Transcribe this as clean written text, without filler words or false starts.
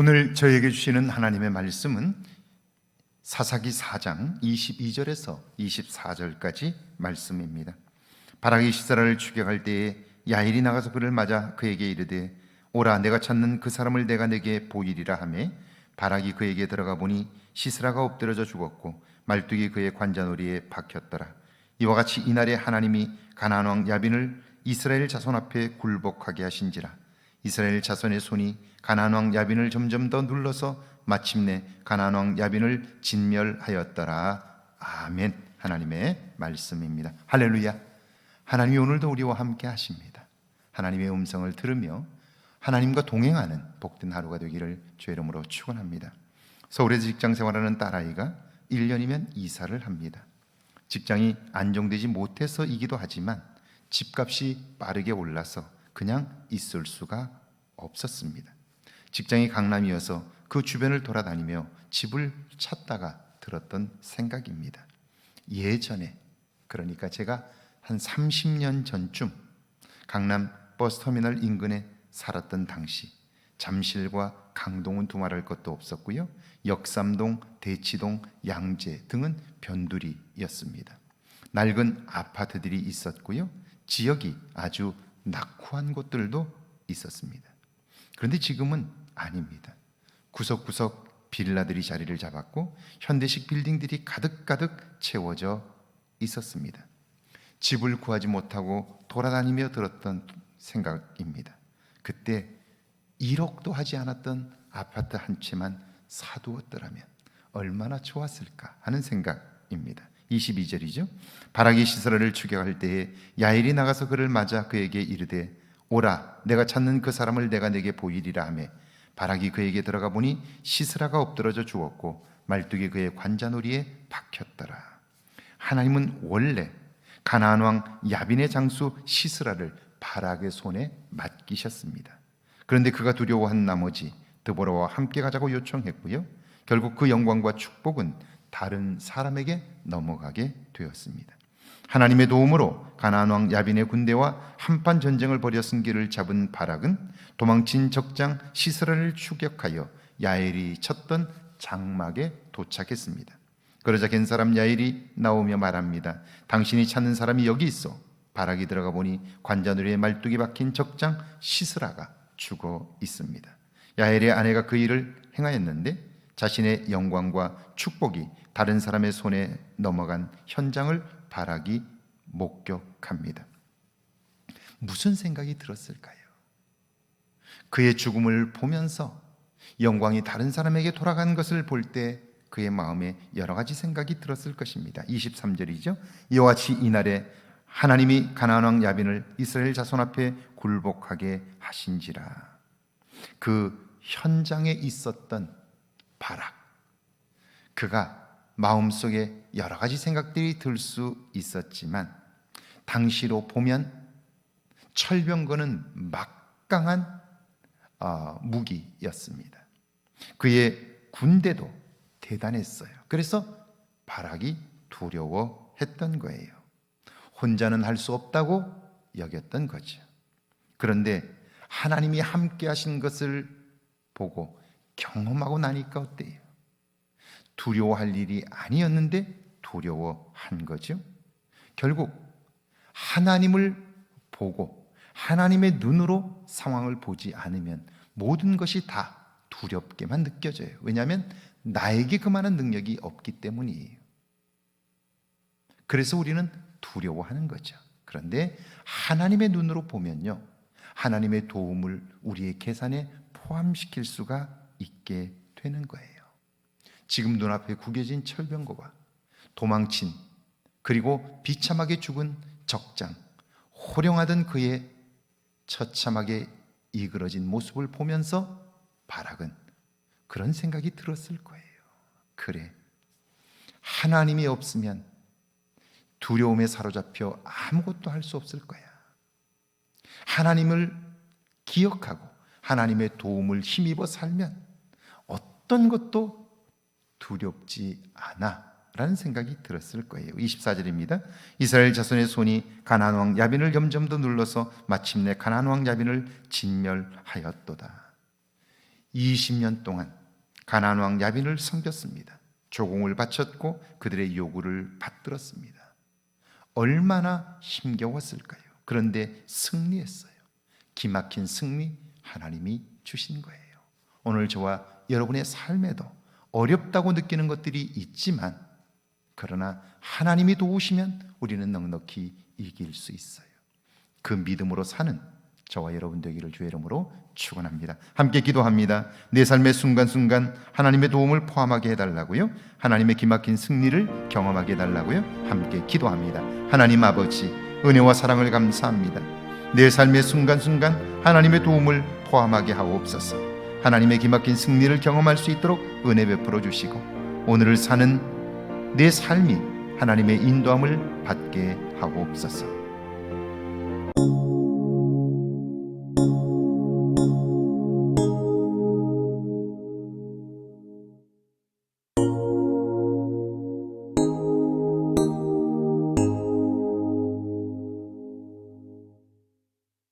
오늘 저에게 주시는 하나님의 말씀은 사사기 4장 22절에서 24절까지 말씀입니다. 바락이 시세라를 추격할 때에 야일이 나가서 그를 맞아 그에게 이르되 오라 내가 찾는 그 사람을 내가 내게 보이리라 하매 바락이 그에게 들어가 보니 시스라가 엎드려져 죽었고 말뚝이 그의 관자놀이에 박혔더라. 이와 같이 이날에 하나님이 가나안 왕 야빈을 이스라엘 자손 앞에 굴복하게 하신지라. 이스라엘 자손의 손이 가나안 왕 야빈을 점점 더 눌러서 마침내 가나안 왕 야빈을 진멸하였더라. 아멘. 하나님의 말씀입니다. 할렐루야. 하나님이 오늘도 우리와 함께 하십니다. 하나님의 음성을 들으며 하나님과 동행하는 복된 하루가 되기를 주의 이름으로 축원합니다. 서울에서 직장 생활하는 딸아이가 1년이면 이사를 합니다. 직장이 안정되지 못해서이기도 하지만 집값이 빠르게 올라서 그냥 있을 수가 없었습니다. 직장이 강남이어서 그 주변을 돌아다니며 집을 찾다가 들었던 생각입니다. 예전에, 그러니까 제가 한 30년 전쯤 강남 버스터미널 인근에 살았던 당시 잠실과 강동은 두말할 것도 없었고요, 역삼동, 대치동, 양재 등은 변두리였습니다. 낡은 아파트들이 있었고요, 지역이 아주 낙후한 곳들도 있었습니다. 그런데 지금은 아닙니다. 구석구석 빌라들이 자리를 잡았고 현대식 빌딩들이 가득가득 채워져 있었습니다. 집을 구하지 못하고 돌아다니며 들었던 생각입니다. 그때 1억도 하지 않았던 아파트 한 채만 사두었더라면 얼마나 좋았을까 하는 생각입니다. 22절이죠. 바락이 시스라를 추격할 때에 야일이 나가서 그를 맞아 그에게 이르되 오라 내가 찾는 그 사람을 내가 내게 보이리라 하매 바락이 그에게 들어가 보니 시스라가 엎드러져 죽었고 말뚝이 그의 관자놀이에 박혔더라. 하나님은 원래 가나안 왕 야빈의 장수 시스라를 바락의 손에 맡기셨습니다. 그런데 그가 두려워한 나머지 드보라와 함께 가자고 요청했고요, 결국 그 영광과 축복은 다른 사람에게 넘어가게 되었습니다. 하나님의 도움으로 가나안 왕 야빈의 군대와 한판 전쟁을 벌여 승기를 잡은 바락은 도망친 적장 시스라를 추격하여 야엘이 쳤던 장막에 도착했습니다. 그러자 겐사람 야엘이 나오며 말합니다. 당신이 찾는 사람이 여기 있어. 바락이 들어가 보니 관자놀이에 말뚝이 박힌 적장 시스라가 죽어 있습니다. 야엘의 아내가 그 일을 행하였는데 자신의 영광과 축복이 다른 사람의 손에 넘어간 현장을 바락이 목격합니다. 무슨 생각이 들었을까요? 그의 죽음을 보면서 영광이 다른 사람에게 돌아간 것을 볼 때 그의 마음에 여러 가지 생각이 들었을 것입니다. 23절이죠. 이와 같이 이날에 하나님이 가나안 왕 야빈을 이스라엘 자손 앞에 굴복하게 하신지라. 그 현장에 있었던 바락, 그가 마음속에 여러 가지 생각들이 들 수 있었지만 당시로 보면 철병거는 막강한 무기였습니다. 그의 군대도 대단했어요. 그래서 바락이 두려워했던 거예요. 혼자는 할 수 없다고 여겼던 거죠. 그런데 하나님이 함께 하신 것을 보고 경험하고 나니까 어때요? 두려워할 일이 아니었는데 두려워한 거죠. 결국 하나님을 보고 하나님의 눈으로 상황을 보지 않으면 모든 것이 다 두렵게만 느껴져요. 왜냐하면 나에게 그만한 능력이 없기 때문이에요. 그래서 우리는 두려워하는 거죠. 그런데 하나님의 눈으로 보면요, 하나님의 도움을 우리의 계산에 포함시킬 수가 있게 되는 거예요. 지금 눈앞에 구겨진 철병거와 도망친, 그리고 비참하게 죽은 적장, 호령하던 그의 처참하게 이그러진 모습을 보면서 바락은 그런 생각이 들었을 거예요. 그래, 하나님이 없으면 두려움에 사로잡혀 아무것도 할 수 없을 거야. 하나님을 기억하고 하나님의 도움을 힘입어 살면 어떤 것도 두렵지 않아 라는 생각이 들었을 거예요. 24절입니다. 이스라엘 자손의 손이 가나안 왕 야빈을 점점 더 눌러서 마침내 가나안 왕 야빈을 진멸하였도다. 20년 동안 가나안 왕 야빈을 섬겼습니다. 조공을 바쳤고 그들의 요구를 받들었습니다. 얼마나 힘겨웠을까요? 그런데 승리했어요. 기막힌 승리 하나님이 주신 거예요. 오늘 저와 여러분의 삶에도 어렵다고 느끼는 것들이 있지만 그러나 하나님이 도우시면 우리는 넉넉히 이길 수 있어요. 그 믿음으로 사는 저와 여러분 되기를 주의 이름으로 축원합니다. 함께 기도합니다. 내 삶의 순간순간 하나님의 도움을 포함하게 해달라고요. 하나님의 기막힌 승리를 경험하게 해달라고요. 함께 기도합니다. 하나님 아버지, 은혜와 사랑을 감사합니다. 내 삶의 순간순간 하나님의 도움을 포함하게 하옵소서. 하나님의 기막힌 승리를 경험할 수 있도록 은혜 베풀어 주시고 오늘을 사는 내 삶이 하나님의 인도함을 받게 하옵소서.